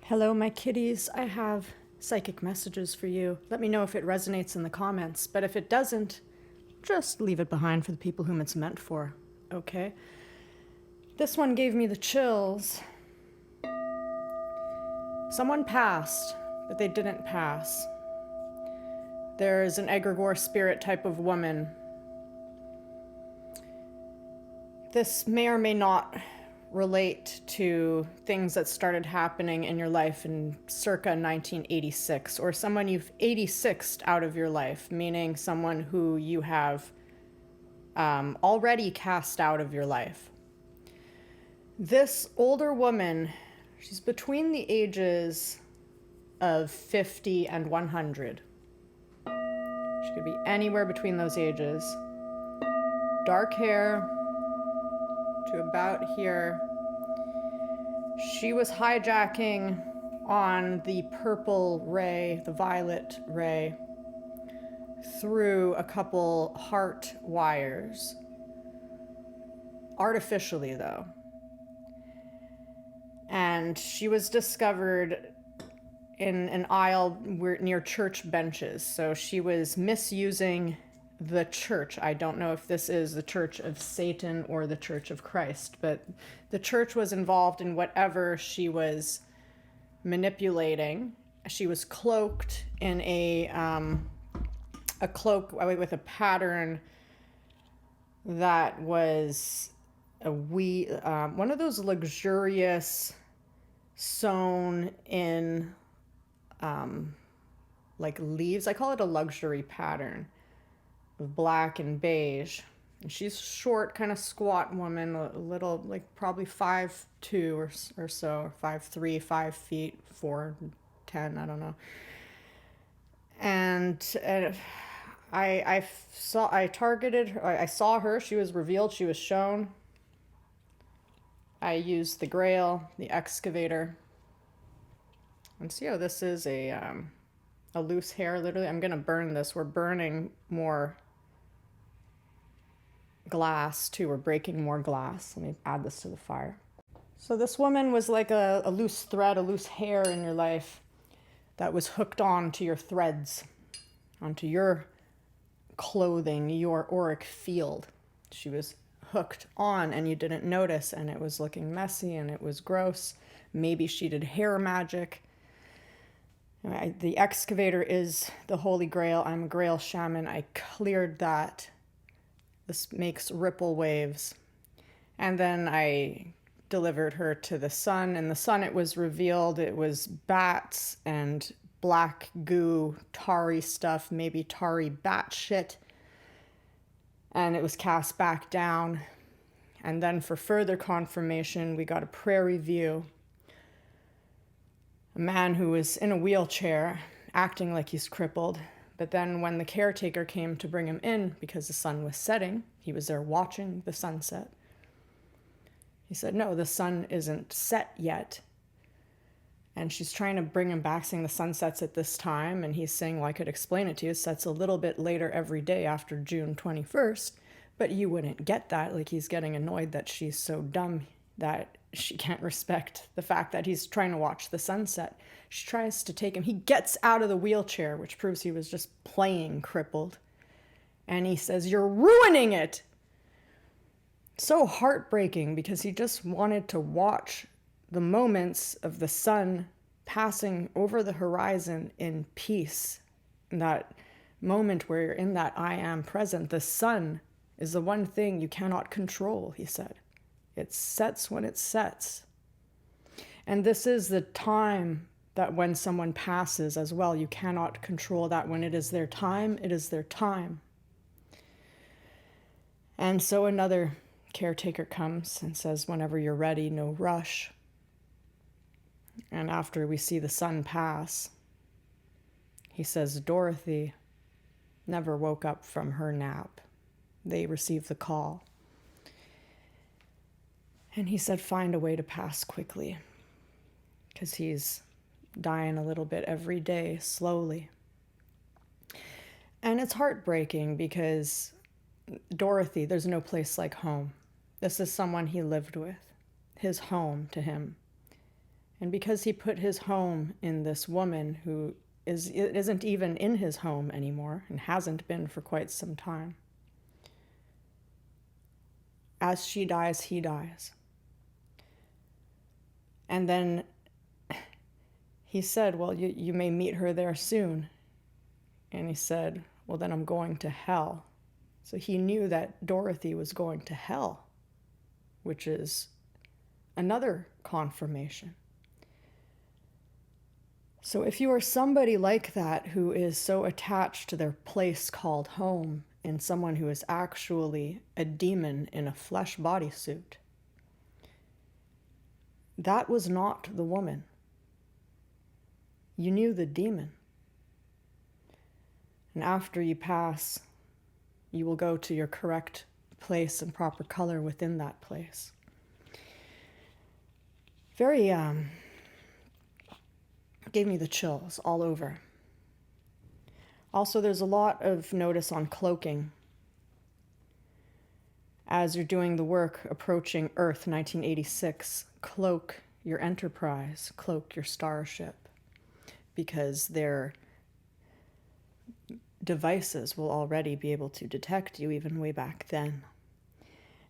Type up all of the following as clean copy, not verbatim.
Hello, my kitties. I have psychic messages for you. Let me know if it resonates in the comments, but if it doesn't, just leave it behind for the people whom it's meant for, okay? This one gave me the chills. Someone passed, but they didn't pass. There's an egregore spirit type of woman. This may or may not relate to things that started happening in your life in circa 1986, or someone you've 86'd out of your life, meaning someone who you have already cast out of your life. This older woman, she's between the ages of 50 and 100. She could be anywhere between those ages. Dark hair to about here. She was hijacking on the purple ray, the violet ray, through a couple heart wires. Artificially, though. And she was discovered in an aisle near church benches. So she was misusing the church. I don't know if this is the Church of Satan or the Church of Christ, but the church was involved in whatever she was manipulating. She was cloaked in a cloak with a pattern that was one of those luxurious sewn in like leaves. I call it a luxury pattern of black and beige. And she's short, kind of squat woman, a little, like probably 5'2" or so, 5'3", 5 feet, 4'10", I don't know. And I saw her, she was revealed, she was shown. I used the grail, the excavator. And see how this is a loose hair, literally. I'm gonna burn this. We're burning more glass too. We're breaking more glass. Let me add this to the fire. So this woman was like a loose thread, a loose hair in your life that was hooked on to your threads, onto your clothing, your auric field. She was hooked on and you didn't notice, and it was looking messy and it was gross. Maybe she did hair magic. The excavator is the holy grail. I'm a grail shaman. I cleared that. This makes ripple waves. And then I delivered her to the sun. In the sun, it was revealed it was bats and black goo, tarry stuff, maybe tarry bat shit. And it was cast back down. And then for further confirmation, we got a prairie view. A man who was in a wheelchair, acting like he's crippled. But then when the caretaker came to bring him in, because the sun was setting, he was there watching the sunset. He said, no, the sun isn't set yet. And she's trying to bring him back, saying the sun sets at this time. And he's saying, well, I could explain it to you. It sets a little bit later every day after June 21st. But you wouldn't get that. Like, he's getting annoyed that she's so dumb that she can't respect the fact that he's trying to watch the sunset. She tries to take him. He gets out of the wheelchair, which proves he was just playing crippled. And he says, you're ruining it. So heartbreaking, because he just wanted to watch the moments of the sun passing over the horizon in peace. In that moment where you're in that I am present. The sun is the one thing you cannot control, he said. It sets when it sets. And this is the time that when someone passes as well, you cannot control that. When it is their time, it is their time. And so another caretaker comes and says, whenever you're ready, no rush. And after we see the sun pass, he says, Dorothy never woke up from her nap. They received the call. And he said, find a way to pass quickly, because he's dying a little bit every day, slowly. And it's heartbreaking because Dorothy, there's no place like home. This is someone he lived with, his home to him. And because he put his home in this woman who isn't even in his home anymore and hasn't been for quite some time, as she dies, he dies. And then he said, well, you may meet her there soon. And he said, well, then I'm going to hell. So he knew that Dorothy was going to hell, which is another confirmation. So if you are somebody like that who is so attached to their place called home and someone who is actually a demon in a flesh bodysuit, that was not the woman. You knew the demon. And after you pass, you will go to your correct place and proper color within that place. Very, gave me the chills all over. Also, there's a lot of notice on cloaking. As you're doing the work approaching Earth 1986, cloak your enterprise, cloak your starship, because their devices will already be able to detect you even way back then.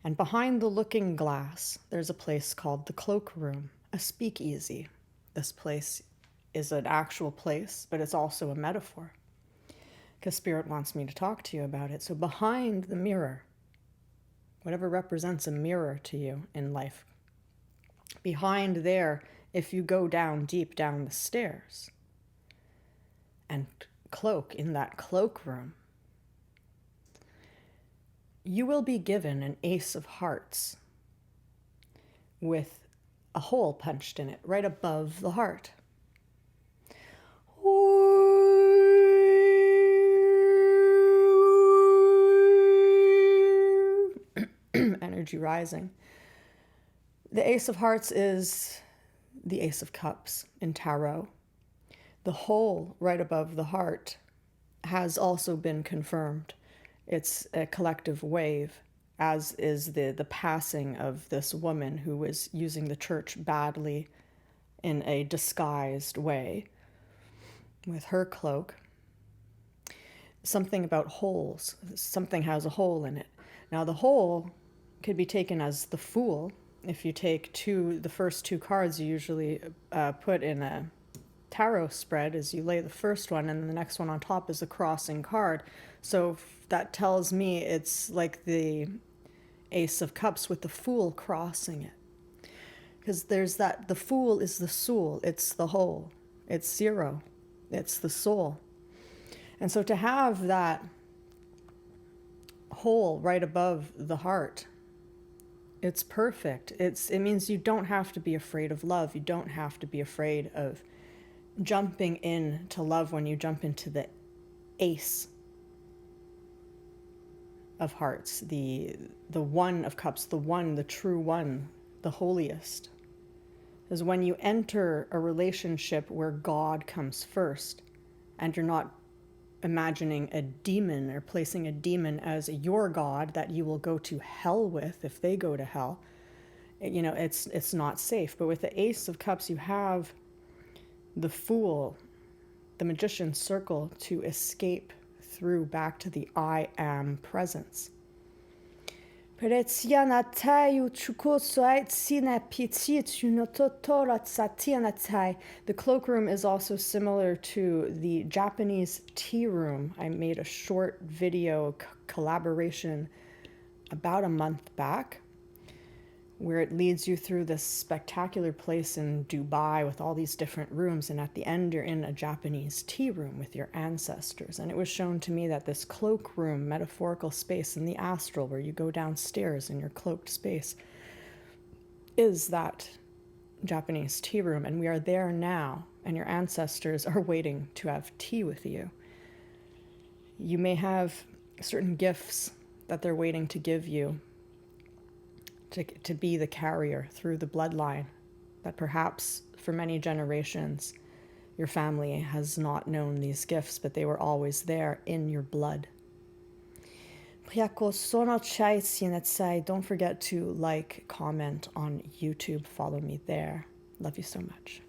And behind the looking glass, there's a place called the cloak room, a speakeasy. This place is an actual place, but it's also a metaphor, because Spirit wants me to talk to you about it. So behind the mirror, whatever represents a mirror to you in life, behind there, if you go down deep down the stairs and cloak in that cloakroom, you will be given an ace of hearts with a hole punched in it right above the heart. Energy rising. The Ace of Hearts is the Ace of Cups in tarot. The hole right above the heart has also been confirmed. It's a collective wave, as is the passing of this woman who was using the church badly in a disguised way with her cloak. Something about holes. Something has a hole in it. Now the hole could be taken as the Fool. If you take the first two cards you usually put in a tarot spread, is you lay the first one and the next one on top is a crossing card. So that tells me it's like the Ace of Cups with the Fool crossing it. Because there's that, the Fool is the soul, it's the whole, it's zero, it's the soul. And so to have that hole right above the heart, it's perfect. It means you don't have to be afraid of love. You don't have to be afraid of jumping into love when you jump into the Ace of Hearts, the One of Cups, the one, the true one, the holiest. Is when you enter a relationship where God comes first and you're not imagining a demon or placing a demon as your God that you will go to hell with if they go to hell. You know, it's not safe. But with the Ace of Cups, you have the Fool, the Magician's circle, to escape through back to the I am presence. The cloakroom is also similar to the Japanese tea room. I made a short video collaboration about a month back where it leads you through this spectacular place in Dubai with all these different rooms, and at the end you're in a Japanese tea room with your ancestors. And it was shown to me that this cloakroom, metaphorical space in the astral where you go downstairs in your cloaked space, is that Japanese tea room. And we are there now, and your ancestors are waiting to have tea with you. You may have certain gifts that they're waiting to give you, to be the carrier through the bloodline that perhaps for many generations your family has not known these gifts, but they were always there in your blood. Don't forget to like, comment on YouTube, follow me there. Love you so much.